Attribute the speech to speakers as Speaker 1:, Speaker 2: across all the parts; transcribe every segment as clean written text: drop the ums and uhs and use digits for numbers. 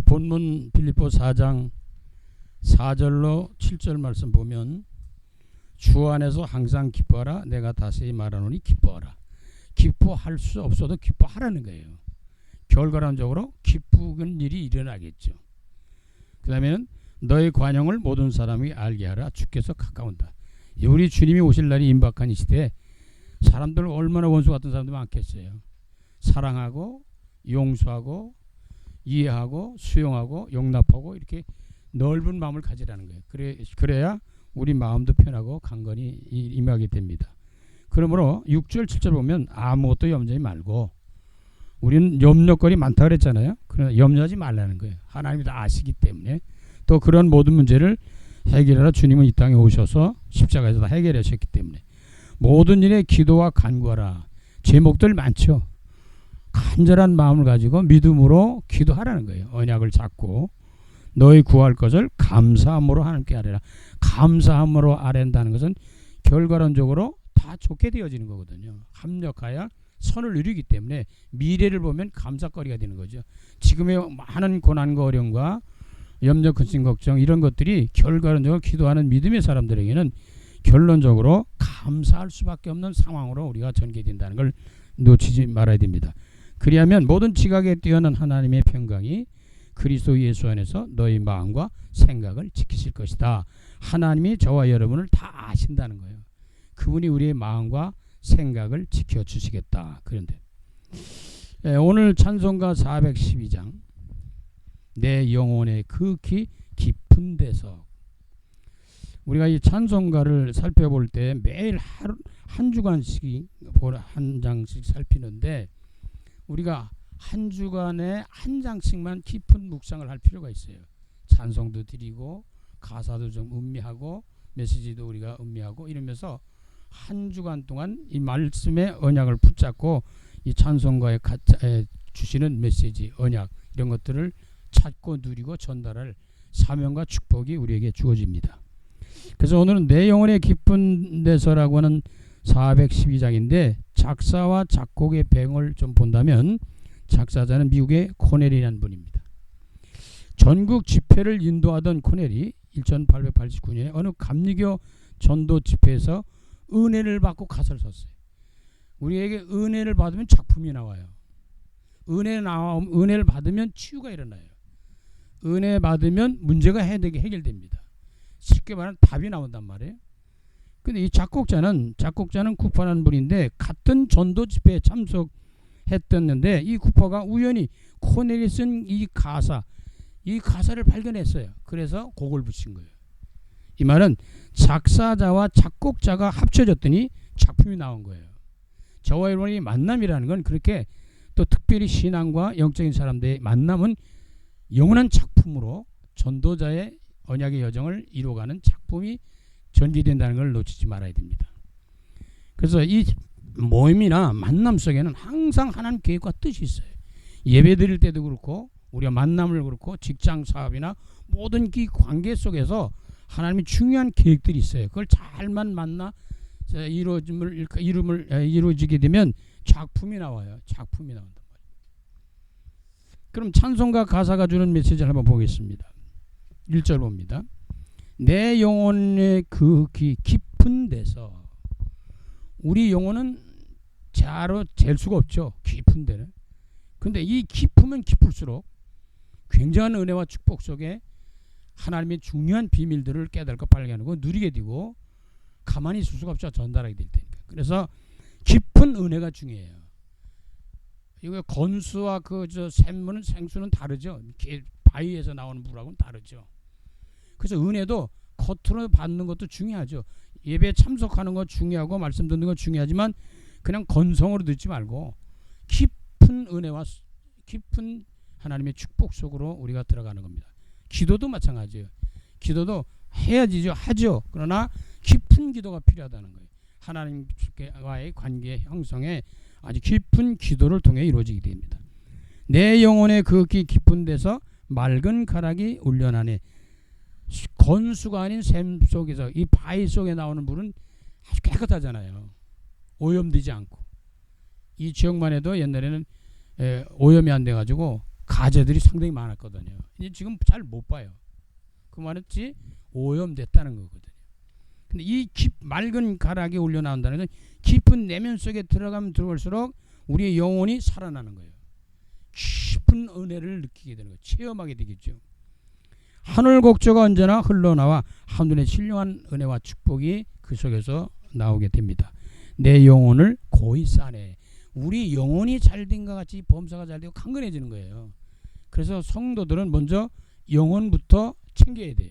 Speaker 1: 본문 빌립보 4장 4절로 7절 말씀 보면 주 안에서 항상 기뻐하라. 내가 다시 말하노니 기뻐하라. 기뻐할 수 없어도 기뻐하라는 거예요. 결과론적으로 기쁘는 일이 일어나겠죠. 그 다음에는 너의 관용을 모든 사람이 알게 하라. 주께서 가까운다. 우리 주님이 오실 날이 임박한 이 시대에 사람들 얼마나 원수 같은 사람들 많겠어요. 사랑하고 용서하고 이해하고 수용하고 용납하고 이렇게 넓은 마음을 가지라는 거예요. 그래야 우리 마음도 편하고 강건히 임하게 됩니다. 그러므로 6절 7절 보면 아무것도 염려하지 말고, 우리는 염려거리 많다 그랬잖아요. 그러나 염려하지 말라는 거예요. 하나님이 다 아시기 때문에. 또 그런 모든 문제를 해결하러 주님은 이 땅에 오셔서 십자가에서 다 해결하셨기 때문에 모든 일에 기도와 간구하라. 제목들 많죠. 간절한 마음을 가지고 믿음으로 기도하라는 거예요. 언약을 잡고 너희 구할 것을 감사함으로 하나님께 아뢰라. 감사함으로 아뢰는다는 것은 결과론적으로 다 좋게 되어지는 거거든요. 합력하여 선을 이루기 때문에 미래를 보면 감사거리가 되는 거죠. 지금의 많은 고난과 어려움과 염려, 근심, 걱정 이런 것들이 결과론적으로 기도하는 믿음의 사람들에게는 결론적으로 감사할 수밖에 없는 상황으로 우리가 전개된다는 걸 놓치지 말아야 됩니다. 그리하면 모든 지각에 뛰어난 하나님의 평강이 그리스도 예수 안에서 너희 마음과 생각을 지키실 것이다. 하나님이 저와 여러분을 다 아신다는 거예요. 그분이 우리의 마음과 생각을 지켜주시겠다. 그런데 오늘 찬송가 412장 내 영혼의 극히 깊은 데서, 우리가 이 찬송가를 살펴볼 때 매일 한 주간씩 한 장씩 살피는데 우리가 한 주간에 한 장씩만 깊은 묵상을 할 필요가 있어요. 찬송도 드리고 가사도 좀 음미하고 메시지도 우리가 음미하고 이러면서 한 주간 동안 이 말씀의 언약을 붙잡고 이 찬송가에 주시는 메시지, 언약 이런 것들을 찾고 누리고 전달할 사명과 축복이 우리에게 주어집니다. 그래서 오늘은 내 영혼의 깊은 데서라고 하는 412장인데 작사와 작곡의 배경을 좀 본다면 작사자는 미국의 코넬이라는 분입니다. 전국 집회를 인도하던 코넬이 1889년에 어느 감리교 전도 집회에서 은혜를 받고 가사를 썼어요. 우리에게 은혜를 받으면 작품이 나와요. 은혜를 받으면 치유가 일어나요. 은혜 받으면 문제가 해결됩니다. 쉽게 말하면 답이 나온단 말이에요. 근데 이 작곡자는 쿠퍼라는 분인데 같은 전도 집회에 참석했었는데 이 쿠퍼가 우연히 코넬이 쓴 이 가사를 발견했어요. 그래서 곡을 붙인 거예요. 이 말은 작사자와 작곡자가 합쳐졌더니 작품이 나온 거예요. 저와 여러분의 만남이라는 건 그렇게, 또 특별히 신앙과 영적인 사람들의 만남은 영원한 작품으로 전도자의 언약의 여정을 이루어가는 작품이 전개된다는 걸 놓치지 말아야 됩니다. 그래서 이 모임이나 만남 속에는 항상 하나님 계획과 뜻이 있어요. 예배 드릴 때도 그렇고 우리가 만남을 그렇고 직장 사업이나 모든 이 관계 속에서 하나님이 중요한 계획들이 있어요. 그걸 잘만 만나 이루어지게 되면 작품이 나와요. 작품이 나온단 말이에요. 그럼 찬송가 가사가 주는 메시지를 한번 보겠습니다. 1절 봅니다. 내 영혼의 그 깊은 데서, 우리 영혼은 자로 잴 수가 없죠. 깊은 데는. 근데 이 깊으면 깊을수록 굉장한 은혜와 축복 속에 하나님의 중요한 비밀들을 깨닫고 발견하고 누리게 되고 가만히 있을 수가 없죠. 전달하게 될 테니까. 그래서 깊은 은혜가 중요해요. 이거 건수와 샘물은 생수는 다르죠. 바위에서 나오는 물하고는 다르죠. 그래서 은혜도 겉으로 받는 것도 중요하죠. 예배에 참석하는 거 중요하고 말씀 듣는 거 중요하지만 그냥 건성으로 듣지 말고 깊은 은혜와 깊은 하나님의 축복 속으로 우리가 들어가는 겁니다. 기도도 마찬가지예요. 기도도 해야지죠. 하죠. 그러나 깊은 기도가 필요하다는 거예요. 하나님과의 관계 형성에 아주 깊은 기도를 통해 이루어지게 됩니다. 내 영혼의 그 깊은 데서 맑은 가락이 울려나네. 건수가 아닌 샘 속에서, 이 바위 속에 나오는 물은 아주 깨끗하잖아요. 오염되지 않고. 이 지역만 해도 옛날에는 오염이 안 돼가지고 가재들이 상당히 많았거든요. 이제 지금 잘 못 봐요. 그 말은 오염됐다는 거거든요. 근데 이 맑은 가락이 올려 나온다는 건 깊은 내면 속에 들어가면 들어갈수록 우리의 영혼이 살아나는 거예요. 깊은 은혜를 느끼게 되는 거예요. 체험하게 되겠죠. 하늘 곡조가 언제나 흘러나와 하늘의 신령한 은혜와 축복이 그 속에서 나오게 됩니다. 내 영혼을 고이 싸네. 우리 영혼이 잘된 것 같이 범사가 잘되고 강건해지는 거예요. 그래서 성도들은 먼저 영혼부터 챙겨야 돼요.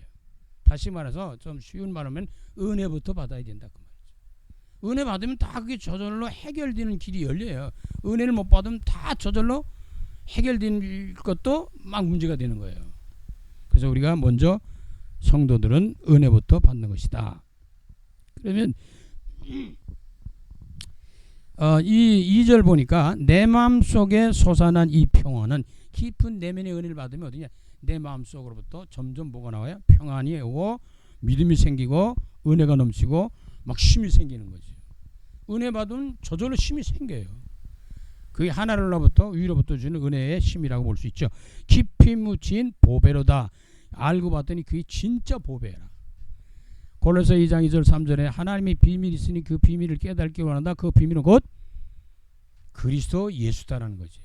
Speaker 1: 다시 말해서 좀 쉬운 말하면 은혜부터 받아야 된다 그 말이죠. 은혜 받으면 다 그게 저절로 해결되는 길이 열려요. 은혜를 못 받으면 다 저절로 해결될 것도 막 문제가 되는 거예요. 그래서 우리가 먼저 성도들은 은혜부터 받는 것이다. 그러면 이 2절 보니까 내 마음속에 솟아난 이 평안은 깊은 내면의 은혜를 받으면 어디냐? 내 마음속으로부터 점점 뭐가 나와요? 평안이 오고 믿음이 생기고 은혜가 넘치고 막 힘이 생기는 거지. 은혜 받으면 저절로 힘이 생겨요. 그게 하늘로부터 위로부터 주는 은혜의 힘이라고 볼 수 있죠. 깊이 묻힌 보배로다. 알고 봤더니 그게 진짜 보배라. 골로새 2장 2절 3절에 하나님의 비밀이 있으니 그 비밀을 깨닫기 원한다. 그 비밀은 곧 그리스도 예수다라는 거지.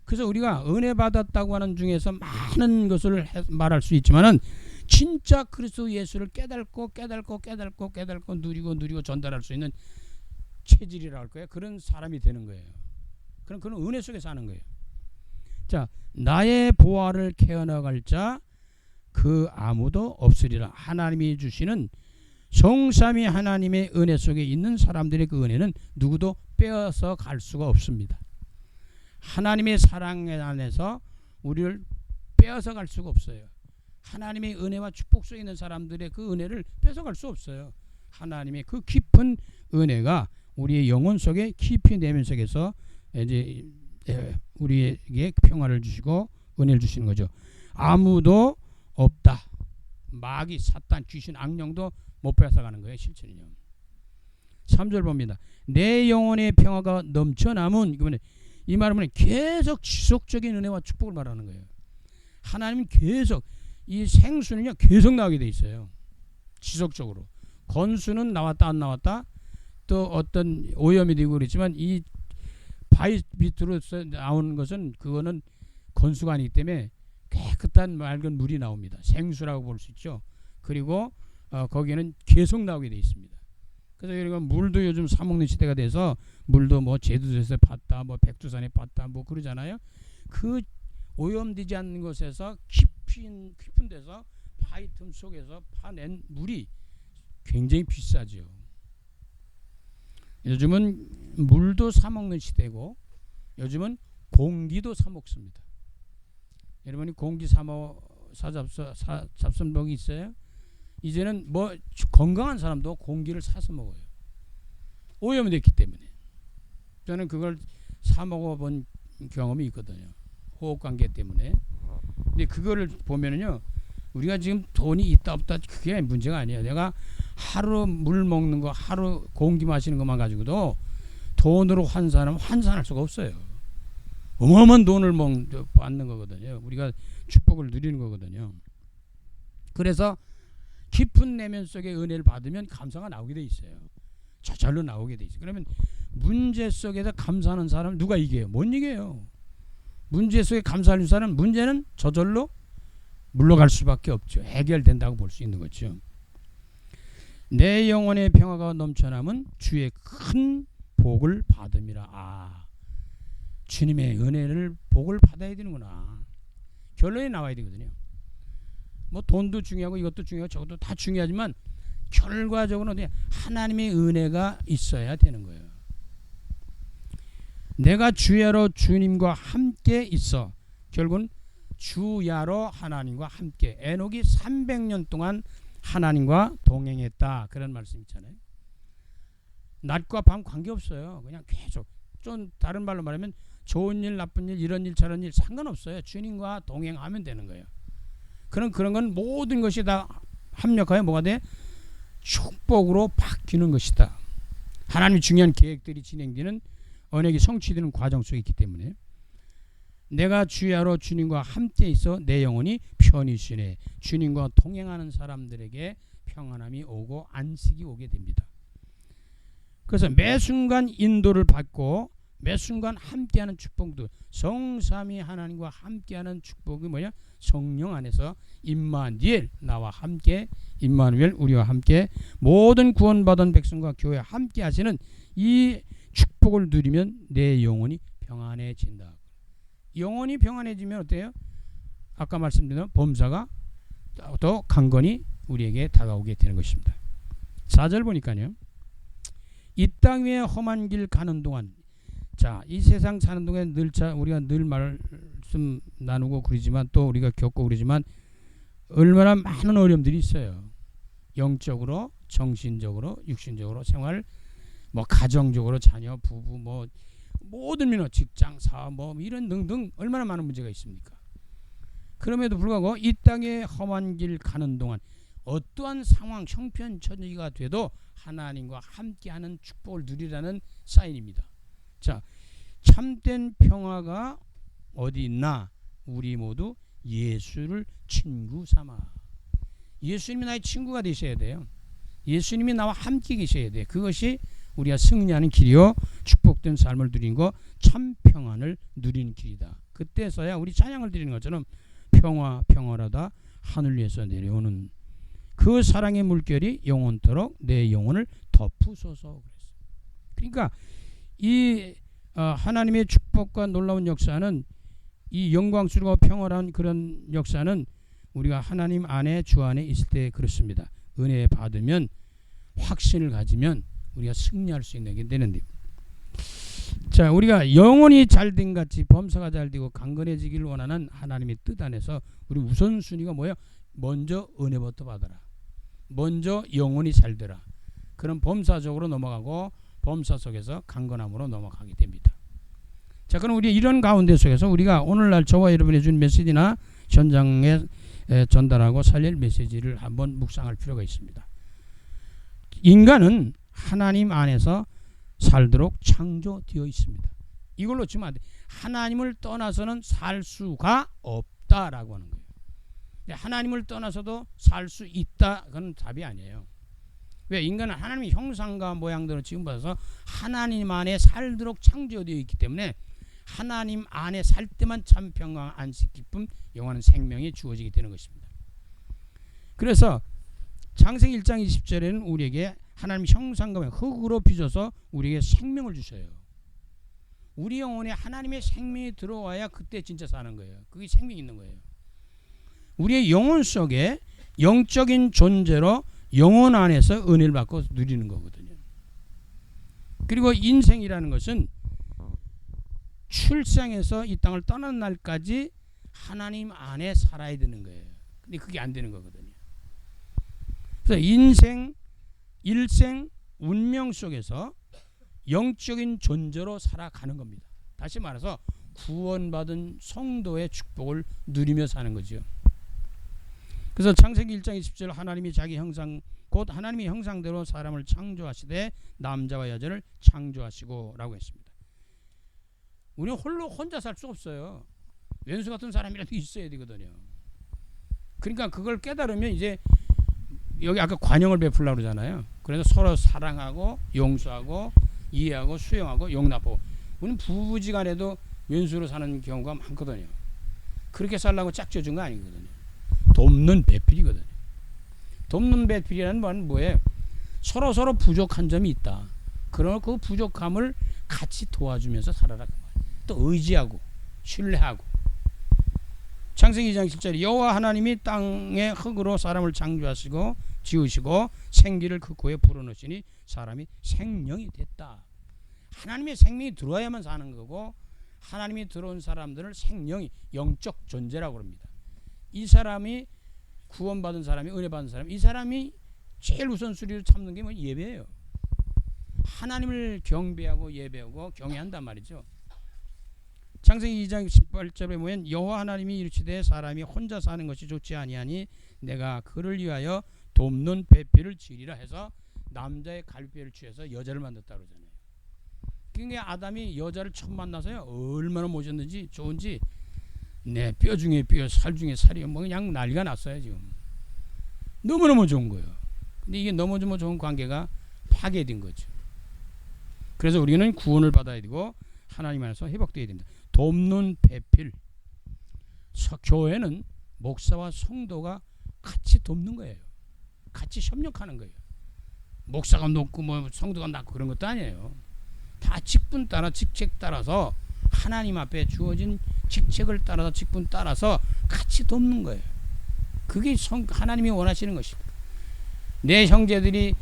Speaker 1: 그래서 우리가 은혜 받았다고 하는 중에서 많은 것을 말할 수 있지만은 진짜 그리스도 예수를 깨닫고 누리고 전달할 수 있는 체질이라 할 거예요. 그런 사람이 되는 거예요. 그런 은혜 속에 사는 거예요. 자, 나의 보화를 캐어나갈 자 그 아무도 없으리라. 하나님이 주시는 성삼위 하나님의 은혜 속에 있는 사람들의 그 은혜는 누구도 빼앗아 갈 수가 없습니다. 하나님의 사랑 안에서 우리를 빼앗아 갈 수가 없어요. 하나님의 은혜와 축복 속에 있는 사람들의 그 은혜를 뺏어갈 수 없어요. 하나님의 그 깊은 은혜가 우리의 영혼 속에 깊이 내면 속에서 이제 우리에게 평화를 주시고 은혜를 주시는 거죠. 아무도 없다. 마귀, 사탄, 귀신, 악령도 못 뺏어가는 거예요. 실체는요. 3절 봅니다. 내 영혼의 평화가 넘쳐남은 이 말은 계속 지속적인 은혜와 축복을 말하는 거예요. 하나님은 계속 이 생수는요 계속 나오게 돼 있어요. 지속적으로. 건수는 나왔다 안 나왔다 또 어떤 오염이 되고 그랬지만 이 바위 밑으로 나오는 것은 그거는 건수가 아니기 때문에 깨끗한 맑은 물이 나옵니다. 생수라고 볼 수 있죠. 그리고 거기에는 계속 나오게 돼 있습니다. 그래서 우리가 물도 요즘 사 먹는 시대가 돼서 물도 뭐 제주도에서 봤다, 뭐 백두산에 봤다, 뭐 그러잖아요. 그 오염되지 않는 곳에서 깊은 데서 바위 틈 속에서 파낸 물이 굉장히 비싸죠. 요즘은 물도 사 먹는 시대고 요즘은 공기도 사 먹습니다. 여러분이 공기 잡순병이 있어요? 이제는 뭐 건강한 사람도 공기를 사서 먹어요. 오염이 됐기 때문에. 저는 그걸 사 먹어본 경험이 있거든요. 호흡관계 때문에. 근데 그거를 보면은요, 우리가 지금 돈이 있다 없다 그게 문제가 아니에요. 내가 하루 물 먹는 거, 하루 공기 마시는 것만 가지고도 돈으로 환산할 수가 없어요. 어마어마한 돈을 받는 거거든요. 우리가 축복을 누리는 거거든요. 그래서 깊은 내면 속에 은혜를 받으면 감사가 나오게 돼 있어요. 저절로 나오게 돼 있어요. 그러면 문제 속에서 감사하는 사람 누가 이겨요? 못 이겨요. 문제 속에 감사하는 사람 문제는 저절로 물러갈 수밖에 없죠. 해결된다고 볼 수 있는 거죠. 내 영혼의 평화가 넘쳐남은 주의 큰 복을 받음이라. 주님의 은혜를 복을 받아야 되는구나. 결론이 나와야 되거든요. 뭐 돈도 중요하고 이것도 중요하고 저것도 다 중요하지만 결과적으로는 하나님의 은혜가 있어야 되는 거예요. 내가 주야로 주님과 함께 있어. 결국은 주야로 하나님과 함께. 에녹이 300년 동안 하나님과 동행했다. 그런 말씀 있잖아요. 낮과 밤 관계없어요. 그냥 계속. 좀 다른 말로 말하면 좋은 일, 나쁜 일, 이런 일, 저런 일 상관없어요. 주님과 동행하면 되는 거예요. 그런 건 모든 것이 다 합력하여 뭐가 돼? 축복으로 바뀌는 것이다. 하나님의 중요한 계획들이 진행되는 언약이 성취되는 과정 속에 있기 때문에 내가 주야로 주님과 함께 있어 내 영혼이 편히 쉬네. 주님과 동행하는 사람들에게 평안함이 오고 안식이 오게 됩니다. 그래서 매 순간 인도를 받고 매 순간 함께하는 축복도, 성삼위 하나님과 함께하는 축복이 뭐냐? 성령 안에서 임마누엘, 나와 함께, 임마누엘 우리와 함께 모든 구원받은 백성과 교회 함께 하시는 이 축복을 누리면 내 영혼이 평안해진다. 영혼이 평안해지면 어때요? 아까 말씀드린 범사가 더 강건히 우리에게 다가오게 되는 것입니다. 4절 보니까요. 이 땅 위에 험한 길 가는 동안, 자, 이 세상 사는 동안 우리가 늘 말씀 나누고 그러지만 또 우리가 겪고 그러지만 얼마나 많은 어려움들이 있어요. 영적으로, 정신적으로, 육신적으로, 생활, 뭐 가정적으로, 자녀, 부부, 뭐 모든 면허, 직장, 사업, 뭐 이런 등등 얼마나 많은 문제가 있습니까? 그럼에도 불구하고 이 땅에 험한 길 가는 동안 어떠한 상황, 형편처지가 돼도 하나님과 함께하는 축복을 누리라는 사인입니다. 자, 참된 평화가 어디 있나? 우리 모두 예수를 친구 삼아. 예수님이 나의 친구가 되셔야 돼요. 예수님이 나와 함께 계셔야 돼요. 그것이 우리가 승리하는 길이요, 축복된 삶을 누리는 거, 참 평안을 누리는 길이다. 그때서야 우리 찬양을 드리는 것처럼 평화라다 하늘 위에서 내려오는 그 사랑의 물결이 영원토록 내 영혼을 덮으소서. 그러니까 이 하나님의 축복과 놀라운 역사는, 이 영광스러워 평화로운 그런 역사는 우리가 하나님 안에, 주 안에 있을 때 그렇습니다. 은혜 받으면, 확신을 가지면 우리가 승리할 수 있는 게 되는데, 자, 우리가 영혼이 잘된 같이 범사가 잘되고 강건해지기를 원하는 하나님의 뜻 안에서 우리 우선순위가 뭐예요? 먼저 은혜부터 받아라. 먼저 영혼이 잘되라. 그런 범사적으로 넘어가고 범사 속에서 강건함으로 넘어가게 됩니다. 자, 그럼 우리 이런 가운데 속에서 우리가 오늘날 저와 여러분이 준 메시지나 현장에 전달하고 살릴 메시지를 한번 묵상할 필요가 있습니다. 인간은 하나님 안에서 살도록 창조되어 있습니다. 이걸로 치면 안 돼. 하나님을 떠나서는 살 수가 없다라고 하는 거예요. 하나님을 떠나서도 살 수 있다, 그건 답이 아니에요. 왜? 인간은 하나님의 형상과 모양대로 지음받아서 하나님 안에 살도록 창조되어 있기 때문에 하나님 안에 살 때만 참 평강, 안식, 기쁨, 영원한 생명이 주어지게 되는 것입니다. 그래서 창세기 1장 20절에는 우리에게 하나님 형상과 흙으로 빚어서 우리에게 생명을 주셔요. 우리 영혼에 하나님의 생명이 들어와야 그때 진짜 사는 거예요. 그게 생명이 있는 거예요. 우리의 영혼 속에 영적인 존재로 영혼 안에서 은혜를 받고 누리는 거거든요. 그리고 인생이라는 것은 출생해서 이 땅을 떠나는 날까지 하나님 안에 살아야 되는 거예요. 근데 그게 안 되는 거거든요. 그래서 인생, 일생, 운명 속에서 영적인 존재로 살아가는 겁니다. 다시 말해서 구원받은 성도의 축복을 누리며 사는 거죠. 그래서 창세기 1장 20절, 하나님이 자기 형상, 곧 하나님의 형상대로 사람을 창조하시되 남자와 여자를 창조하시고 라고 했습니다. 우리는 혼자 살 수 없어요. 왼수 같은 사람이라도 있어야 되거든요. 그러니까 그걸 깨달으면 이제 여기 아까 관용을 베풀려고 그러잖아요. 그래서 서로 사랑하고 용서하고 이해하고 수용하고 용납하고. 우리는 부부지간에도 왼수로 사는 경우가 많거든요. 그렇게 살라고 짝져준 거 아니거든요. 돕는 배필이거든요. 돕는 배필이라는 말은 뭐예요? 서로 부족한 점이 있다. 그러나 그 부족함을 같이 도와주면서 살아라. 또 의지하고 신뢰하고. 창세기 2장 7절, 여호와 하나님이 땅의 흙으로 사람을 창조하시고 지으시고 생기를 그 코에 불어넣으시니 사람이 생명이 됐다. 하나님의 생명이 들어와야만 사는 거고, 하나님이 들어온 사람들을 생명이, 영적 존재라고 합니다. 이 사람이 구원받은 사람이, 은혜받은 사람이, 이 사람이 제일 우선순위로 참는 게 뭐 예배예요. 하나님을 경배하고 예배하고 경외한단 말이죠. 창세기 2장 18절에 보면 여호와 하나님이 이르시되 사람이 혼자 사는 것이 좋지 아니하니 내가 그를 위하여 돕는 배필을 지으리라 해서 남자의 갈비뼈를 취해서 여자를 만들었다 그러잖아요. 그러니까 아담이 여자를 처음 만나서요, 얼마나 멋있는지 좋은지 내 뼈 중에 뼈, 살 중에 살이 뭐 그냥 난리가 났어요 지금. 너무너무 좋은 거예요. 근데 이게 너무너무 좋은 관계가 파괴된 거죠. 그래서 우리는 구원을 받아야 되고 하나님 안에서 회복되어야 됩니다. 돕는 배필. 교회는 목사와 성도가 같이 돕는 거예요. 같이 협력하는 거예요. 목사가 높고 뭐 성도가 낮고 그런 것도 아니에요. 다 직분 따라 직책 따라서 하나님 앞에 주어진 직책을 따라서 직분 따라서 같이 돕는 거예요. 그게 하나님이 원하시는 것입니다. 내 형제들이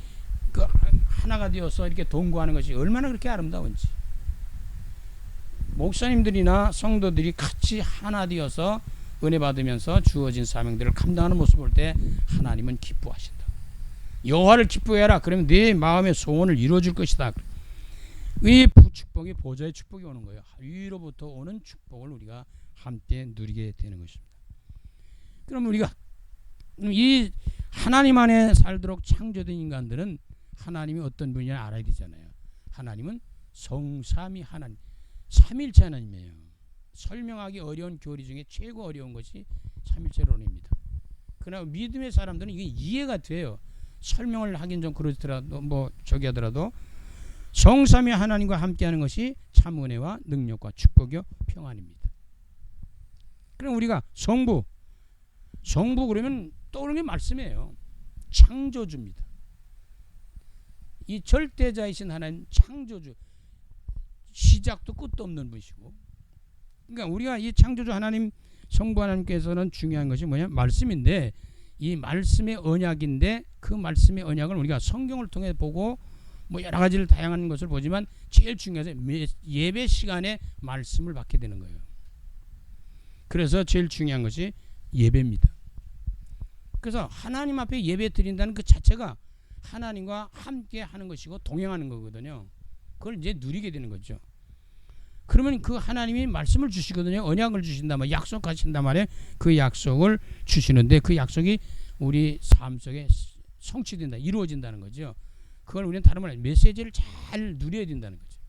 Speaker 1: 그 하나가 되어서 이렇게 동거하는 것이 얼마나 그렇게 아름다운지. 목사님들이나 성도들이 같이 하나 되어서 은혜 받으면서 주어진 사명들을 감당하는 모습을 볼 때 하나님은 기뻐하신다. 여호와를 기뻐해라. 그러면 네 마음의 소원을 이루어줄 것이다. 이 축복이 보좌의 축복이 오는 거예요. 위로부터 오는 축복을 우리가 함께 누리게 되는 것입니다. 그럼 우리가 이 하나님 안에 살도록 창조된 인간들은 하나님이 어떤 분인지 알아야 되잖아요. 하나님은 성삼위 하나님, 삼일체 하나님이에요. 설명하기 어려운 교리 중에 최고 어려운 것이 삼일체론입니다. 그러나 믿음의 사람들은 이게 이해가 돼요. 설명을 하긴 좀 그렇더라도 뭐 저기 하더라도 성삼위 하나님과 함께하는 것이 참 은혜와 능력과 축복이요 평안입니다. 그럼 우리가 성부 그러면 떠오르는 게 말씀이에요. 창조주입니다. 이 절대자이신 하나님 창조주, 시작도 끝도 없는 분이시고, 그러니까 우리가 이 창조주 하나님 성부 하나님께서는 중요한 것이 뭐냐? 말씀인데, 이 말씀의 언약인데 그 말씀의 언약을 우리가 성경을 통해 보고 뭐 여러 가지를 다양한 것을 보지만 제일 중요한 것은 예배 시간에 말씀을 받게 되는 거예요. 그래서 제일 중요한 것이 예배입니다. 그래서 하나님 앞에 예배 드린다는 그 자체가 하나님과 함께 하는 것이고 동행하는 거거든요. 그걸 이제 누리게 되는 거죠. 그러면 그 하나님이 말씀을 주시거든요. 언약을 주신단 말이에요. 약속하신단 말이에요. 그 약속을 주시는데 그 약속이 우리 삶 속에 성취된다, 이루어진다는 거죠. 그걸 우리는 다른 말로 메시지를 잘 누려야 된다는 거죠.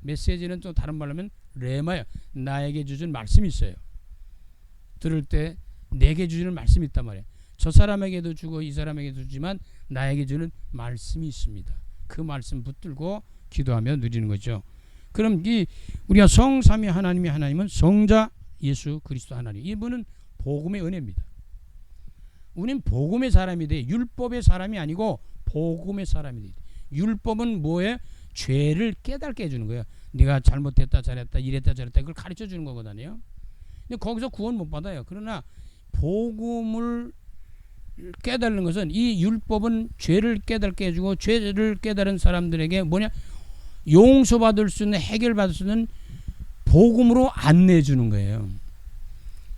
Speaker 1: 메시지는 또 다른 말로 하면 레마예요. 나에게 주신 말씀이 있어요. 들을 때 내게 주시는 말씀이 있단 말이에요. 저 사람에게도 주고 이 사람에게도 주지만 나에게 주는 말씀이 있습니다. 그 말씀 붙들고 기도하며 누리는 거죠. 그럼 이 우리가 성삼위 하나님은 성자 예수 그리스도 하나님, 이분은 복음의 은혜입니다. 우리는 복음의 사람이 돼. 율법의 사람이 아니고 복음의 사람이 돼. 율법은 뭐예요? 죄를 깨닫게 해주는 거예요. 네가 잘못했다 잘했다 이랬다 저랬다 그걸 가르쳐 주는 거거든요. 근데 거기서 구원 못 받아요. 그러나 복음을 깨달는 것은, 이 율법은 죄를 깨닫게 해주고 죄를 깨달은 사람들에게 뭐냐? 용서받을 수 있는, 해결받을 수 있는 복음으로 안내해 주는 거예요.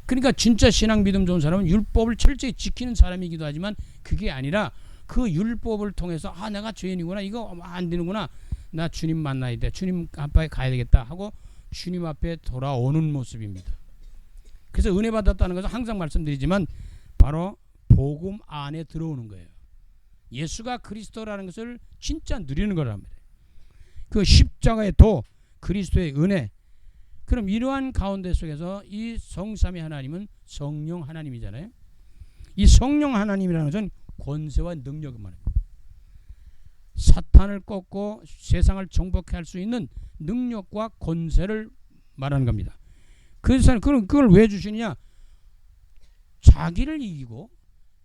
Speaker 1: 그러니까 진짜 신앙 믿음 좋은 사람은 율법을 철저히 지키는 사람이기도 하지만 그게 아니라 그 율법을 통해서 내가 죄인이구나, 이거 안 되는구나, 나 주님 만나야 돼, 주님 앞에 가야 되겠다 하고 주님 앞에 돌아오는 모습입니다. 그래서 은혜 받았다는 것은 항상 말씀드리지만 바로 복음 안에 들어오는 거예요. 예수가 그리스도라는 것을 진짜 누리는 거란 말이에요. 그 십자가의 도, 그리스도의 은혜. 그럼 이러한 가운데 속에서 이 성삼위 하나님은 성령 하나님이잖아요. 이 성령 하나님이라는 것은 권세와 능력을 말합니다. 사탄을 꺾고 세상을 정복해 할 수 있는 능력과 권세를 말하는 겁니다. 그래서 그걸 왜 주시느냐? 자기를 이기고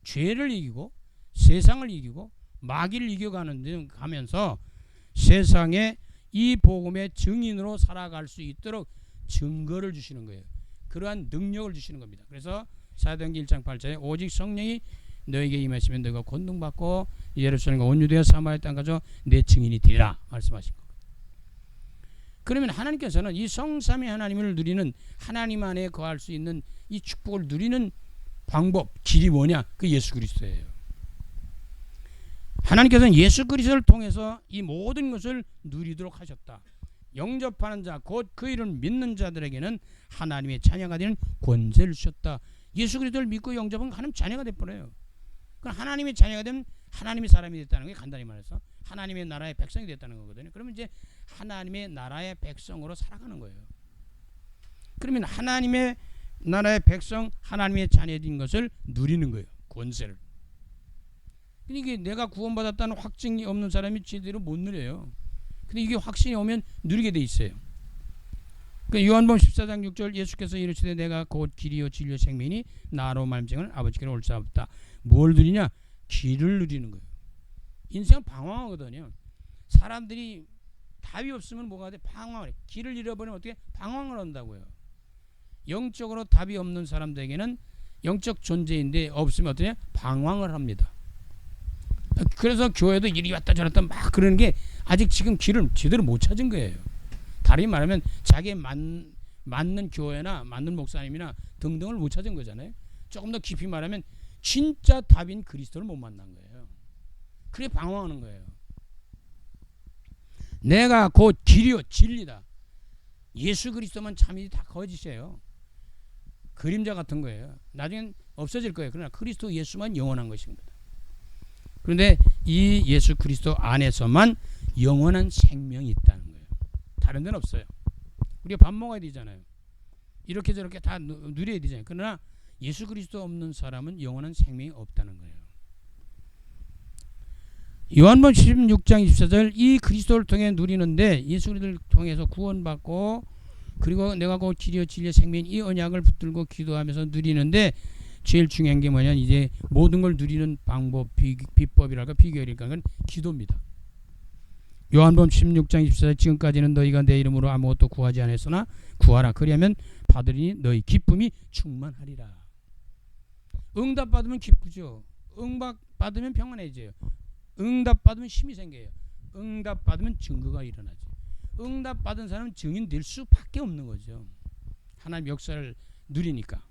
Speaker 1: 죄를 이기고 세상을 이기고 마귀를 이겨가면서 세상에 이 복음의 증인으로 살아갈 수 있도록 증거를 주시는 거예요. 그러한 능력을 주시는 겁니다. 그래서 사도행전 1장 8절에 오직 성령이 너에게 임하시면 너가 권능받고 예루살렘과 온 유대와 사마리아 땅 가서 내 증인이 되리라 말씀하신 거예요. 그러면 하나님께서는 이 성삼위 하나님을 누리는, 하나님 안에 거할 수 있는 이 축복을 누리는 방법, 길이 뭐냐? 그 예수 그리스도예요. 하나님께서는 예수 그리스도를 통해서 이 모든 것을 누리도록 하셨다. 영접하는 자, 곧 그 이름을 믿는 자들에게는 하나님의 자녀가 되는 권세를 주셨다. 예수 그리스도를 믿고 영접하면 하나님 자녀가 돼버려요. 그럼 하나님의 자녀가 되면 하나님의 사람이 됐다는 게, 간단히 말해서 하나님의 나라의 백성이 됐다는 거거든요. 그러면 이제 하나님의 나라의 백성으로 살아가는 거예요. 그러면 하나님의 나라의 백성, 하나님의 자녀인 것을 누리는 거예요. 권세를. 그러니까 내가 구원받았다는 확증이 없는 사람이 제대로 못 누려요. 근데 이게 확신이 오면 누리게 돼 있어요. 그러니까 요한복음 14장 6절 예수께서 이르시되 내가 곧 길이요 진리요 생명이니 나로 말미암아 아버지께로 올 수 없다. 뭘 누리냐? 길을 누리는 거예요. 인생은 방황하거든요. 사람들이 답이 없으면 뭐가 돼? 방황을 해. 길을 잃어버리면 어떻게? 방황을 한다고요. 영적으로 답이 없는 사람들에게는 영적 존재인데 없으면 어떠냐? 방황을 합니다. 그래서 교회도 이리 왔다 저리 왔다 막 그러는 게 아직 지금 길을 제대로 못 찾은 거예요. 다르게 말하면 자기에 맞는 교회나 맞는 목사님이나 등등을 못 찾은 거잖아요. 조금 더 깊이 말하면 진짜 답인 그리스도를 못 만난 거예요. 그래 방황하는 거예요. 내가 곧 길이요 진리다. 예수 그리스도만 참이지 다 거짓이에요. 그림자 같은 거예요. 나중엔 없어질 거예요. 그러나 그리스도 예수만 영원한 것입니다. 그런데 이 예수 그리스도 안에서만 영원한 생명이 있다는 거예요. 다른 데는 없어요. 우리가 밥 먹어야 되잖아요. 이렇게 저렇게 다 누려야 되잖아요. 그러나 예수 그리스도 없는 사람은 영원한 생명이 없다는 거예요. 요한복음 16장 24절 이 그리스도를 통해 누리는데 예수 그리스도를 통해서 구원받고 그리고 내가 곧 길이요 진리요 생명인 이 언약을 붙들고 기도하면서 누리는데 제일 중요한 게 뭐냐 이제 모든 걸 누리는 방법 비법이랄까 비결일까 그건 기도입니다. 요한복음 16장 24절 지금까지는 너희가 내 이름으로 아무것도 구하지 않았으나 구하라 그리하면 받으리니 너희 기쁨이 충만하리라. 응답받으면 기쁘죠. 응답받으면 평안해져요. 응답받으면 힘이 생겨요. 응답받으면 증거가 일어나죠. 응답받은 사람은 증인 될 수밖에 없는 거죠. 하나님 역사를 누리니까.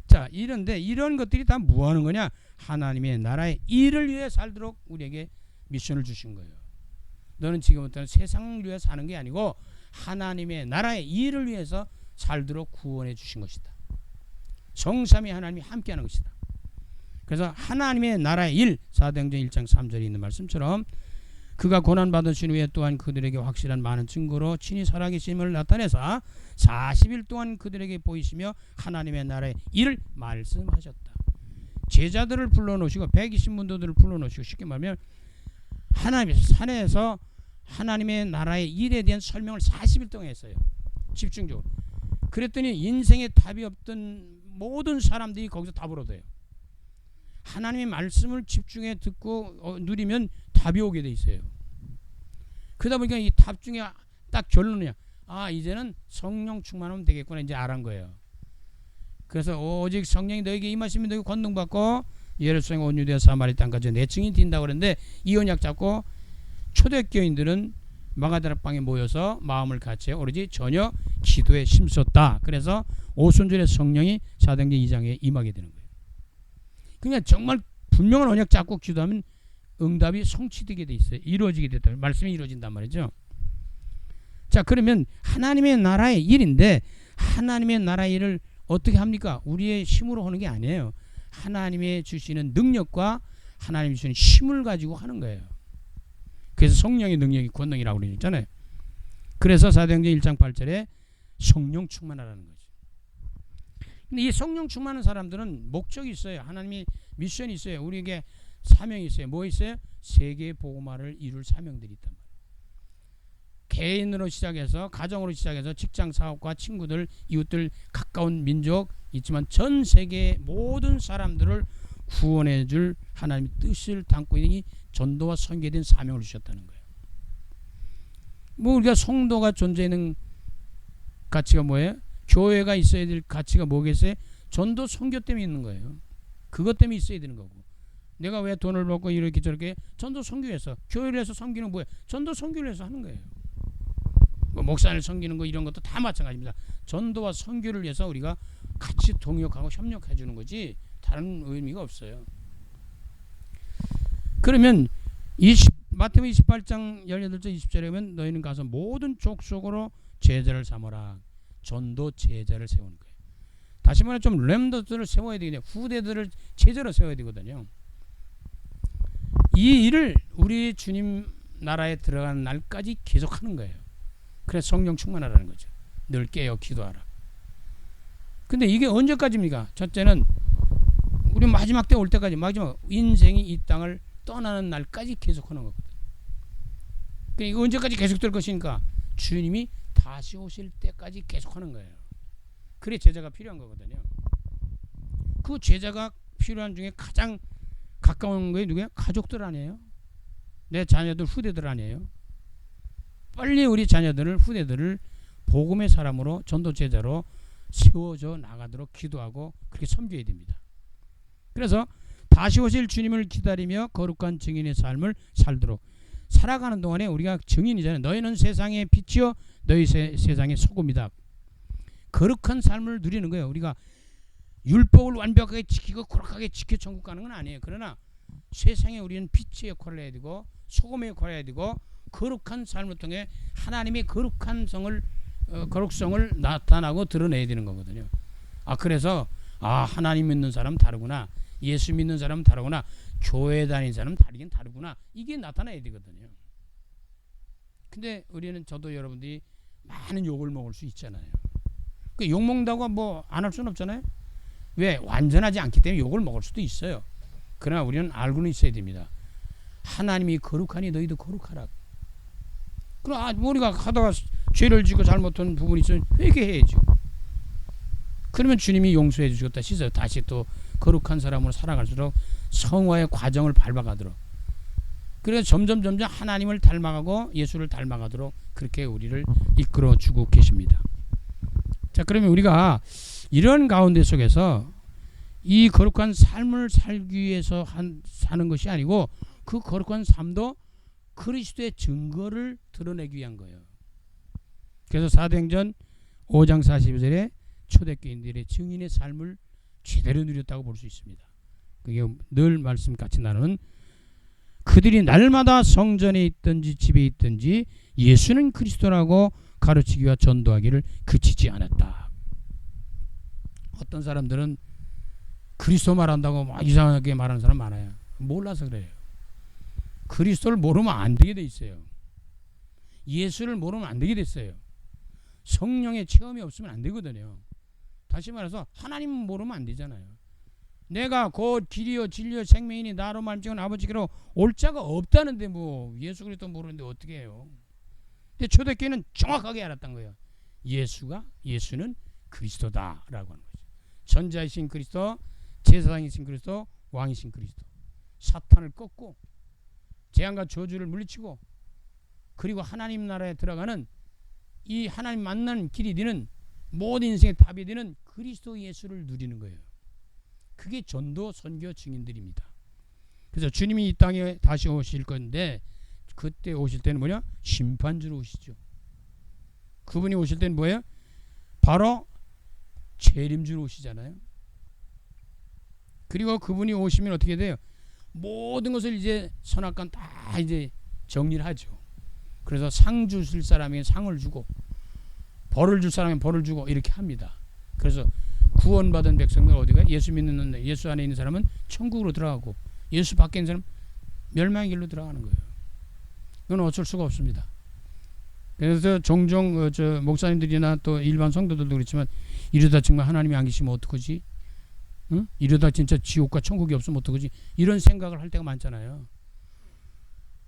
Speaker 1: 자, 이런데 이런 것들이 다 뭐 하는 거냐? 하나님의 나라의 일을 위해 살도록 우리에게 미션을 주신 거예요. 너는 지금부터는 세상을 위해 사는 게 아니고 하나님의 나라의 일을 위해서 살도록 구원해 주신 것이다. 성삼위 하나님이 함께하는 것이다. 그래서 하나님의 나라의 일 사도행전 1장 3절에 있는 말씀처럼 그가 고난받으신 후에 또한 그들에게 확실한 많은 증거로 친히 살아계심을 나타내사 40일 동안 그들에게 보이시며 하나님의 나라의 일을 말씀하셨다. 제자들을 불러놓으시고 120문도들을 불러놓으시고 쉽게 말하면 하나님의 산에서 하나님의 나라의 일에 대한 설명을 40일 동안 했어요. 집중적으로. 그랬더니 인생에 답이 없던 모든 사람들이 거기서 답을 얻어요. 하나님의 말씀을 집중해 듣고 누리면 답이 오게 돼 있어요. 그러다 보니까 이 답 중에 딱 결론이야. 아 이제는 성령 충만하면 되겠구나 이제 알은 거예요. 그래서 오직 성령이 너에게 임하시면 너희 권능받고 예루살렘 온 유대와 사마리 땅까지 내 증인이 된다고 그러는데 이 언약 잡고 초대교인들은 마가다락방에 모여서 마음을 같이 오로지 전혀 기도에 힘썼다. 그래서 오순절에 성령이 사도행전 2장에 임하게 되는 거예요. 그러니까 정말 분명한 언약 잡고 기도하면 응답이 성취되게 돼 있어요. 이루어지게 됐다. 말씀이 이루어진단 말이죠. 자 그러면 하나님의 나라의 일인데 하나님의 나라의 일을 어떻게 합니까? 우리의 힘으로 하는 게 아니에요. 하나님의 주시는 능력과 하나님 주시는 힘을 가지고 하는 거예요. 그래서 성령의 능력이 권능이라고 그러잖아요. 그래서 사도행전 1장 8절에 성령 충만하라는 거죠. 근데 이 성령 충만한 사람들은 목적이 있어요. 하나님이 미션이 있어요. 우리에게 사명이 있어요. 뭐 있어요? 세계 복음화를 이룰 사명들이 있단 말이에요. 개인으로 시작해서 가정으로 시작해서 직장 사업과 친구들 이웃들 가까운 민족 있지만 전 세계 모든 사람들을 구원해 줄 하나님의 뜻을 담고 있는 이 전도와 선교에 대한 사명을 주셨다는 거예요. 뭐 우리가 성도가 존재하는 가치가 뭐예요? 교회가 있어야 될 가치가 뭐겠어요? 전도 선교 때문에 있는 거예요. 그것 때문에 있어야 되는 거고. 내가 왜 돈을 벌고 이렇게 저렇게 전도 선교해서 교회를 해서 섬기는 뭐예요? 전도 선교를 해서 하는 거예요. 뭐 목사를 섬기는 거 이런 것도 다 마찬가지입니다. 전도와 선교를 위해서 우리가 같이 동역하고 협력해 주는 거지 다른 의미가 없어요. 그러면 마태복음 28장 18절 20절에 보면 너희는 가서 모든 족속으로 제자를 삼으라. 전도 제자를 세우는 거예요. 다시 말해 좀 렘너들을 세워야 되겠네요. 후대들을 제자로 세워야 되거든요. 이 일을 우리 주님 나라에 들어가는 날까지 계속하는 거예요. 그래서 성령 충만하라는 거죠. 늘 깨어 기도하라. 근데 이게 언제까지입니까? 첫째는 우리 마지막 때 올 때까지, 마지막 인생이 이 땅을 떠나는 날까지 계속하는 거거든. 그러니까 언제까지 계속될 것이니까 주님이 다시 오실 때까지 계속하는 거예요. 그래 제자가 필요한 거거든요. 그 제자가 필요한 중에 가장 가까운 게 누구예요? 가족들 아니에요? 내 자녀들, 후대들 아니에요? 빨리 우리 자녀들을, 후대들을 복음의 사람으로, 전도 제자로 세워져 나가도록 기도하고 그렇게 섬겨야 됩니다. 그래서 다시 오실 주님을 기다리며 거룩한 증인의 삶을 살도록 살아가는 동안에 우리가 증인이잖아요. 너희는 세상의 빛이요 너희 세상의 소금이다. 거룩한 삶을 누리는 거예요. 우리가 율법을 완벽하게 지키고 거룩하게 지켜 천국 가는 건 아니에요. 그러나 세상에 우리는 빛의 역할을 해야 되고 소금의 역할을 해야 되고 거룩한 삶을 통해 하나님의 거룩성을 나타나고 드러내야 되는 거거든요. 그래서 하나님 믿는 사람 다르구나, 예수 믿는 사람 다르구나, 교회 다니는 사람 다르긴 다르구나, 이게 나타나야 되거든요. 근데 우리는, 저도 여러분들이 많은 욕을 먹을 수 있잖아요. 그 욕 먹는다고 뭐 안 할 수는 없잖아요. 왜? 완전하지 않기 때문에 욕을 먹을 수도 있어요. 그러나 우리는 알고는 있어야 됩니다. 하나님이 거룩하니 너희도 거룩하라. 그럼 우리가 하다가 죄를 지고 잘못한 부분이 있으면 회개해야죠. 그러면 주님이 용서해 주시겠다 씻어요. 다시 또 거룩한 사람으로 살아갈수록 성화의 과정을 밟아가도록, 그래서 점점 하나님을 닮아가고 예수를 닮아가도록 그렇게 우리를 이끌어 주고 계십니다. 자, 그러면 우리가 이런 가운데 속에서 이 거룩한 삶을 살기 위해서 사는 것이 아니고 그 거룩한 삶도 그리스도의 증거를 드러내기 위한 거예요. 그래서 사도행전 5장 42절에 초대교인들의 증인의 삶을 제대로 누렸다고 볼 수 있습니다. 그게 늘 말씀 같이 나누는, 그들이 날마다 성전에 있든지 집에 있든지 예수는 그리스도라고 가르치기와 전도하기를 그치지 않았다. 어떤 사람들은 그리스도 말한다고 막 이상하게 말하는 사람 많아요. 몰라서 그래요. 그리스도를 모르면 안 되게 돼 있어요. 예수를 모르면 안 되게 됐어요. 성령의 체험이 없으면 안 되거든요. 다시 말해서 하나님 모르면 안 되잖아요. 내가 곧 길이요 진리요 생명이니 나로 말미암아 아버지께로 올 자가 없다는데 뭐 예수 그리스도 모르는데 어떻게 해요? 근데 초대교회는 정확하게 알았던 거예요. 예수는 그리스도다라고 하는 거죠. 전자이신 그리스도, 제사장이신 그리스도, 왕이신 그리스도. 사탄을 꺾고 재앙과 저주를 물리치고 그리고 하나님 나라에 들어가는 이 하나님 만나는 길이 되는, 모든 인생의 답이 되는 그리스도 예수를 누리는 거예요. 그게 전도, 선교, 증인들입니다. 그래서 주님이 이 땅에 다시 오실 건데 그때 오실 때는 뭐냐? 심판주로 오시죠. 그분이 오실 때는 뭐예요? 바로 재림주로 오시잖아요. 그리고 그분이 오시면 어떻게 돼요? 모든 것을 이제 선악관 다 이제 정리를 하죠. 그래서 상 주실 사람에게 상을 주고 벌을 줄 사람에게 벌을 주고 이렇게 합니다. 그래서 구원받은 백성들 어디가? 예수 안에 있는 사람은 천국으로 들어가고 예수 밖에 있는 사람은 멸망의 길로 들어가는 거예요. 이건 어쩔 수가 없습니다. 그래서 종종 목사님들이나 또 일반 성도들도 그렇지만 이러다 정말 하나님이 안 계시면 어떡하지? 응? 이러다 진짜 지옥과 천국이 없으면 어떡하지? 이런 생각을 할 때가 많잖아요.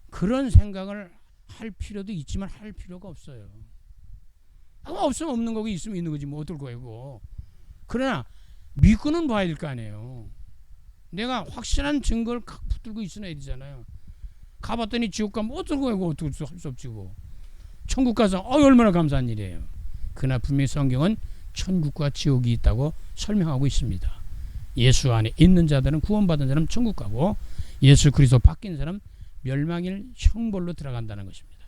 Speaker 1: 그런 생각을 할 필요도 있지만 할 필요가 없어요. 없으면 없는 거고 있으면 있는 거지 뭐 어떨 거예요. 그러나 믿고는 봐야 될 거 아니에요. 내가 확실한 증거를 붙들고 있어야 되잖아요. 가봤더니 지옥 가면 어떨 거예요. 어떻게 할 수 없지. 천국 가서 얼마나 감사한 일이에요. 그러나 분명히 성경은 천국과 지옥이 있다고 설명하고 있습니다. 예수 안에 있는 자들은 구원받은 사람 천국 가고 예수 그리스도 바뀐 사람 멸망일 형벌로 들어간다는 것입니다.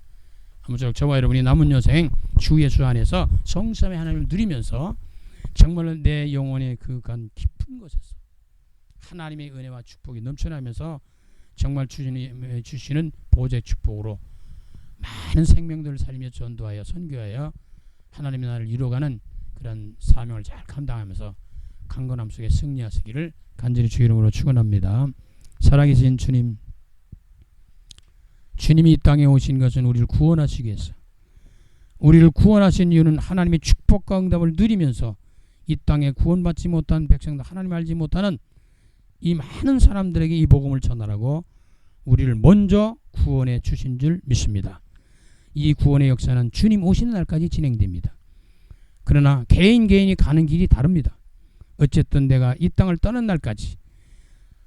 Speaker 1: 아무쪼록 저와 여러분이 남은 여생 주 예수 안에서 성삼의 하나님을 누리면서 정말로 내 영혼의 그 깊은 곳에서 하나님의 은혜와 축복이 넘쳐나면서 정말 주님이 주시는 보좌의 축복으로 많은 생명들을 살리며 전도하여 선교하여 하나님의 나라를 이루어가는 그런 사명을 잘 감당하면서 강건함 속에 승리하시기를 간절히 주 이름으로 축원합니다. 살아계신 주님, 주님이 이 땅에 오신 것은 우리를 구원하시기 위해서, 우리를 구원하신 이유는 하나님의 축복과 응답을 누리면서 이 땅에 구원받지 못한 백성들, 하나님 알지 못하는 이 많은 사람들에게 이 복음을 전하라고 우리를 먼저 구원해 주신 줄 믿습니다. 이 구원의 역사는 주님 오시는 날까지 진행됩니다. 그러나 개인이 가는 길이 다릅니다. 어쨌든 내가 이 땅을 떠난 날까지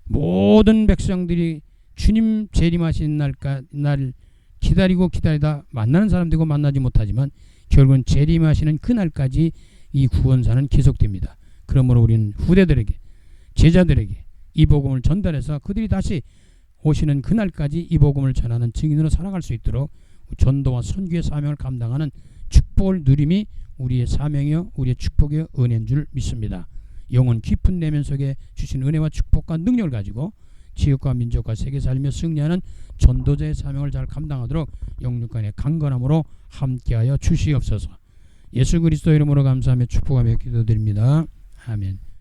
Speaker 1: 모든 백성들이 주님 재림하시는 날 기다리고 기다리다 만나는 사람들이고 만나지 못하지만 결국은 재림하시는 그날까지 이 구원사는 계속됩니다. 그러므로 우리는 후대들에게, 제자들에게 이 복음을 전달해서 그들이 다시 오시는 그날까지 이 복음을 전하는 증인으로 살아갈 수 있도록 전도와 선교의 사명을 감당하는 축복을 누림이 우리의 사명이요 우리의 축복의 은혜인 줄 믿습니다. 영혼 깊은 내면 속에 주신 은혜와 축복과 능력을 가지고 지역과 민족과 세계 살며 승리하는 전도자의 사명을 잘 감당하도록 영육간의 강건함으로 함께하여 주시옵소서. 예수 그리스도 이름으로 감사하며 축복하며 기도드립니다. 아멘.